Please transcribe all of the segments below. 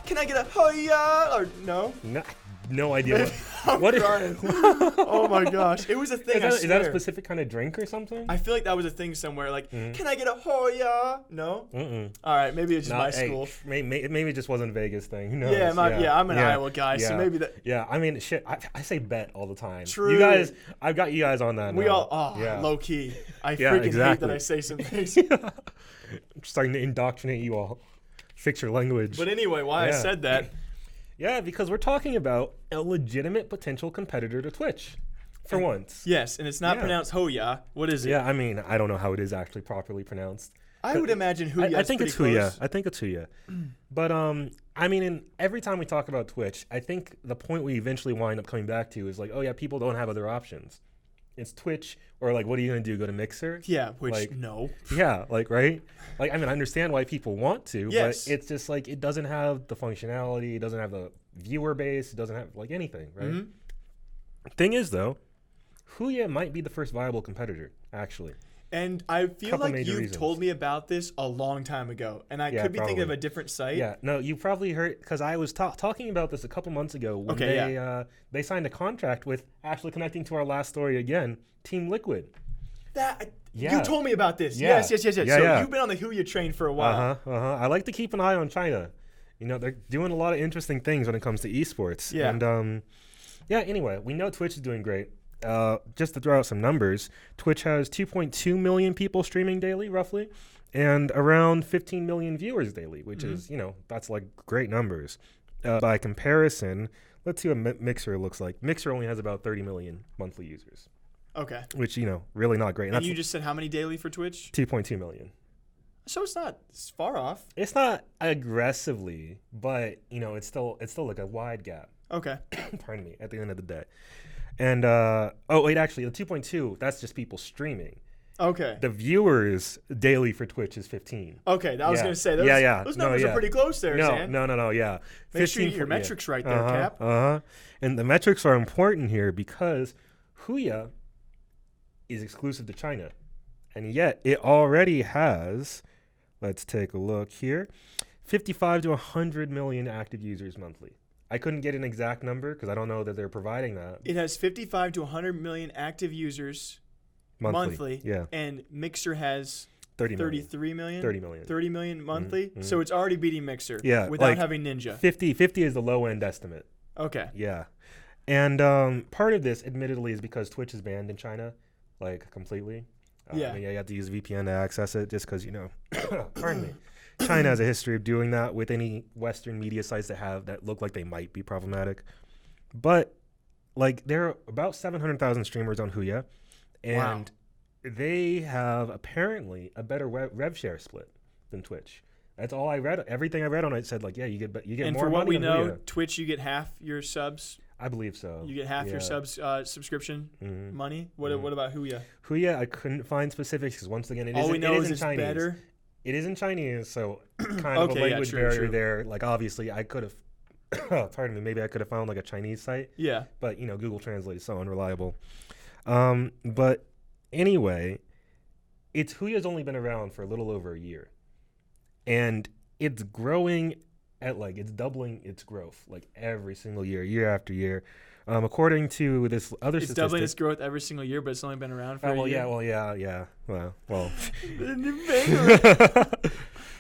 can I get a Huya? Or no? No idea. I'm What? crying. Oh my gosh, it was a thing. Is that a specific kind of drink or something? I feel like that was a thing somewhere. Like, can I get a Huya? No. All right, maybe it's just my school. Maybe it just wasn't a Vegas thing. Who knows? Yeah, I'm an Iowa guy, so maybe that. Yeah, I mean, shit. I say bet all the time. True. You guys, I've got you guys on that. We now. low key. I freaking hate that I say some things. I'm starting to indoctrinate you all. Fix your language. But anyway, why I said that. Yeah, because we're talking about a legitimate potential competitor to Twitch, for once. Yes, and it's not pronounced Huya. What is it? Yeah, I mean, I don't know how it is actually properly pronounced. I would imagine Huya. I think it's Huya. I think it's Huya. But I mean, every time we talk about Twitch, I think the point we eventually wind up coming back to is like, oh yeah, people don't have other options. It's Twitch, or like, what are you gonna do? Go to Mixer? Yeah, which no. Yeah, like right. Like I mean, I understand why people want to, yes. but it's just like it doesn't have the functionality, it doesn't have the viewer base, it doesn't have like anything, right? Thing is though, Huya might be the first viable competitor, actually. And I feel like you've told me about this a long time ago, and I could be thinking of a different site. Yeah, no, you probably heard, because I was talking about this a couple months ago when they signed a contract with, actually connecting to our last story again, Team Liquid. You told me about this. Yeah. Yes. So you've been on the Huya train for a while. I like to keep an eye on China. You know, they're doing a lot of interesting things when it comes to esports. Yeah. And anyway, we know Twitch is doing great. Just to throw out some numbers, Twitch has 2.2 million people streaming daily, roughly, and around 15 million viewers daily, which is, that's like great numbers. By comparison, let's see what Mixer looks like. Mixer only has about 30 million monthly users. Okay. Which, really not great. And you just said how many daily for Twitch? 2.2 million. So it's far off. It's not aggressively, but, it's still like a wide gap. Okay. Pardon me, at the end of the day. And, actually, the 2.2, that's just people streaming. Okay. The viewers daily for Twitch is 15. Okay, I was going to say, those numbers are pretty close there, Zan. No, yeah. Make sure you get your metrics right there, Cap. And the metrics are important here because Huya is exclusive to China. And yet, it already has, let's take a look here, 55 to 100 million active users monthly. I couldn't get an exact number because I don't know that they're providing that. It has 55 to 100 million active users monthly. Yeah. And Mixer has 33 million. 30 million monthly. Mm-hmm. So it's already beating Mixer without having Ninja. 50 is the low end estimate. Okay. Yeah. And part of this, admittedly, is because Twitch is banned in China, like completely. You have to use VPN to access it just because, pardon me. China has a history of doing that with any Western media sites that look like they might be problematic. But there are about 700,000 streamers on Huya, and they have apparently a better rev share split than Twitch. That's all I read. Everything I read on it said you get and more money. And for what we know, Huya. Twitch you get half your subs. I believe so. You get half your subs subscription money. What about Huya? Huya, I couldn't find specifics because once again, it all is we know is it's Chinese. Better. It is in Chinese, so kind of a language barrier there. Like, obviously, I could have, pardon me, maybe I could have found a Chinese site. Yeah. But, Google Translate is so unreliable. But anyway, Huya's only been around for a little over a year. And it's growing at, it's doubling its growth, every single year after year. According to this other statistic, doubling its growth every single year, but it's only been around for a year. Yeah. Well.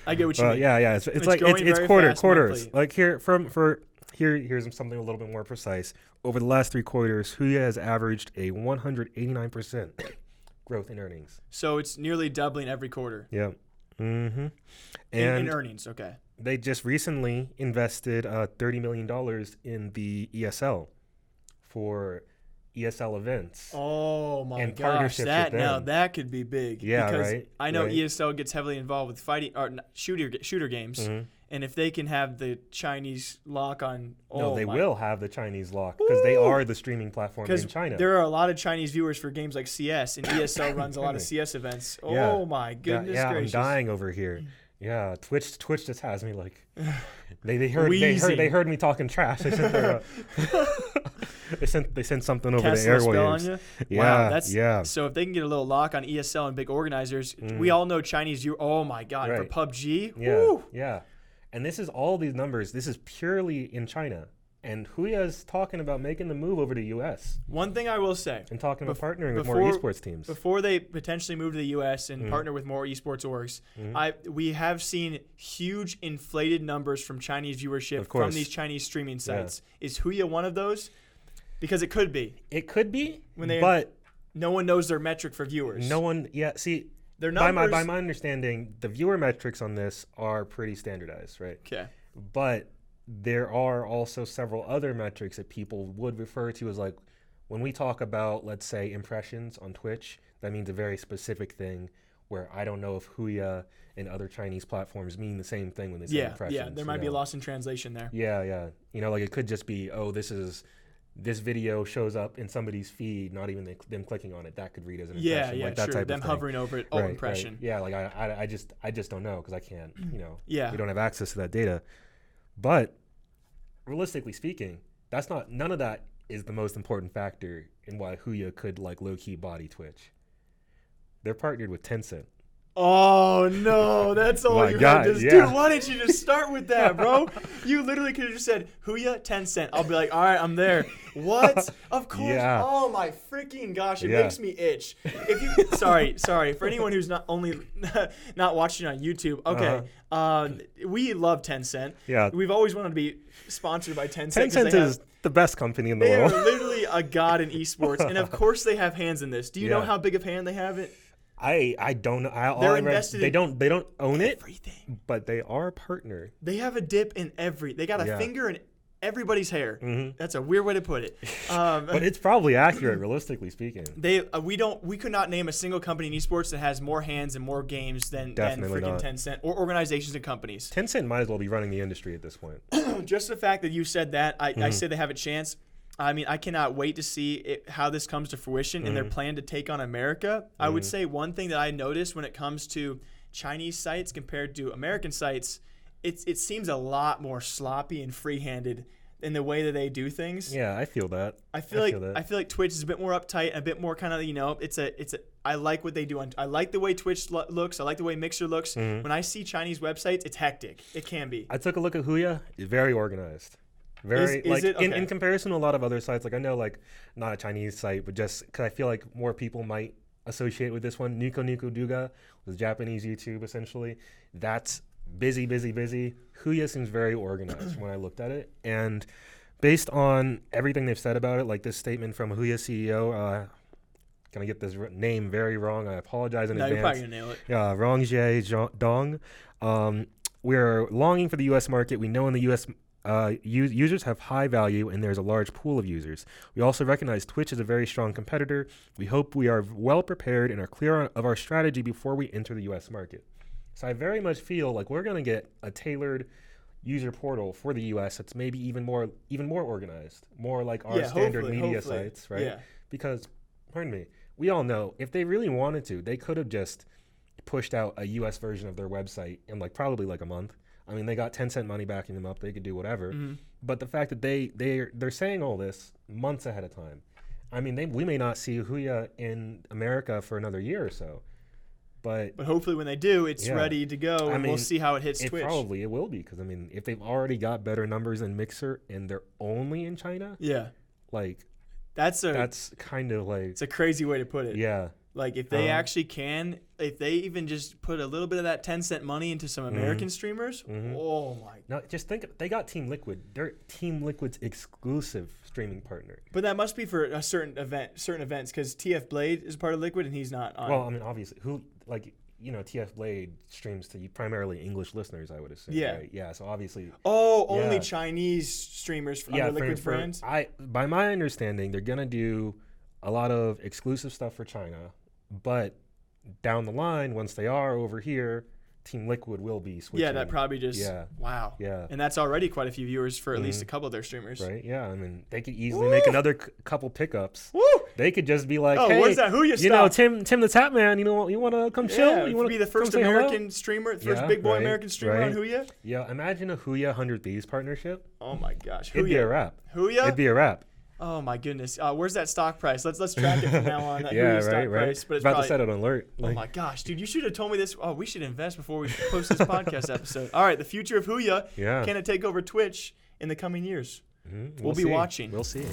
I get what you mean. Yeah. It's quarters. Here's something a little bit more precise. Over the last 3 quarters, Huya has averaged a 189% growth in earnings. So it's nearly doubling every quarter. Yeah. Mm-hmm. In earnings, okay. They just recently invested $30 million in the ESL. For ESL events. Oh my gosh, that could be big. Yeah, because right. I know ESL gets heavily involved with fighting or shooter games, and if they can have the Chinese lock on, they will have the Chinese lock because they are the streaming platform in China. There are a lot of Chinese viewers for games like CS, and ESL runs a lot of CS events. Oh my goodness gracious! I'm dying over here. Yeah, Twitch just has me they heard me talking trash. They sent they sent something over the airwaves. Yeah, so if they can get a little lock on ESL and big organizers, we all know Chinese. Oh my God, for PUBG. Yeah. And this is all these numbers. This is purely in China. And Huya is talking about making the move over to U.S. One thing I will say. And talking about partnering with more esports teams. Before they potentially move to the U.S. and partner with more esports orgs, we have seen huge inflated numbers from Chinese viewership from these Chinese streaming sites. Yeah. Is Huya one of those? Because it could be. It could be, but no one knows their metric for viewers. No one, see, their numbers, by my understanding, the viewer metrics on this are pretty standardized, right? Okay. But there are also several other metrics that people would refer to as like, when we talk about, let's say, impressions on Twitch, that means a very specific thing where I don't know if Huya and other Chinese platforms mean the same thing when they say impressions. Yeah, there might be a loss in translation there. Yeah. Like it could just be, this video shows up in somebody's feed, not even them clicking on it. That could read as an impression. Yeah, like that sure. Type them of thing. Hovering over it, impression. Right. Yeah, like I just don't know because I can't, we Yeah. don't have access to that data. But realistically speaking, none of that is the most important factor in why Huya could like low-key body Twitch. They're partnered with Tencent. Oh no, that's all you had to do. Dude, why didn't you just start with that, bro? You literally could have just said Huya, Tencent. I'll be like, all right, I'm there. What? Of course. Yeah. Oh my freaking gosh, it makes me itch. If you sorry for anyone who's not watching on YouTube. Okay, we love Tencent. Yeah, we've always wanted to be sponsored by Tencent. Tencent is the best company in the world. They are literally a god in esports, and of course they have hands in this. Do you know how big of hand they have it? I don't know. They're invested. They don't own everything, but they are a partner. They have a dip in They got a finger in everybody's hair. That's a weird way to put it. But it's probably accurate, realistically speaking. We could not name a single company in esports that has more hands and more games than freaking Tencent or organizations and companies. Tencent might as well be running the industry at this point. Just the fact that you said that, I say they have a chance. I mean, I cannot wait to see how this comes to fruition in their plan to take on America. I would say one thing that I noticed when it comes to Chinese sites compared to American sites, it seems a lot more sloppy and free-handed in the way that they do things. Yeah, I feel that. I feel like Twitch is a bit more uptight, a bit more kind of, I like what they do. I like the way Twitch looks. I like the way Mixer looks. When I see Chinese websites, it's hectic. It can be. I took a look at Huya. It's very organized. Very in comparison to a lot of other sites, like I know like not a Chinese site, but just because I feel like more people might associate with this one. Nico Duga was Japanese YouTube essentially. That's busy. Huya seems very organized when I looked at it, and based on everything they've said about it, like this statement from Huya CEO. Can I get this name very wrong? I apologize in advance. No, you're probably gonna nail it. Yeah, Rongjie Dong. We're longing for the U.S. market. We know in the U.S. Users have high value and there's a large pool of users. We also recognize Twitch is a very strong competitor. We hope we are well prepared and are clear of our strategy before we enter the US market. So I very much feel like we're going to get a tailored user portal for the US that's maybe even more organized, more like our standard media sites, right? Yeah. Because, pardon me, we all know if they really wanted to, they could have just pushed out a US version of their website in probably a month. I mean, they got Tencent money backing them up. They could do whatever. But the fact that they're saying all this months ahead of time. I mean, we may not see Huya in America for another year or so. But hopefully when they do, it's ready to go, and we'll see how it hits Twitch. It will be, because, I mean, if they've already got better numbers than Mixer and they're only in China, that's kind of it's a crazy way to put it. Yeah. Like, if they actually if they even just put a little bit of that 10-cent money into some American streamers, oh my. No, just think, they got Team Liquid. They're Team Liquid's exclusive streaming partner. But that must be for a certain events, because TF Blade is part of Liquid and he's not on. Well, I mean, obviously, TF Blade streams to primarily English listeners, I would assume. Yeah. Right? Yeah, so obviously. Only Chinese streamers under Liquid friends? By my understanding, they're going to do a lot of exclusive stuff for China. But down the line, once they are over here, Team Liquid will be switching. Yeah, that probably just wow. Yeah, and that's already quite a few viewers for at least a couple of their streamers. Right. Yeah. I mean, they could easily make another couple pickups. Woo! They could just be like, "Hey, what's that? Huya stuff? Tim the Tap Man. You want to come chill? You want to be the first American streamer, first big boy American streamer on Huya? Yeah. Imagine a Huya 100 Thieves partnership. Oh my gosh, It'd be a wrap. Huya. It'd be a wrap. Oh my goodness. Where's that stock price? Let's track it from now on. That Huya stock price. But it's about to set an alert. Oh my gosh, dude! You should have told me this. Oh, we should invest before we post this podcast episode. All right, the future of Huya. Yeah. Can it take over Twitch in the coming years? Mm-hmm. We'll be watching. We'll see.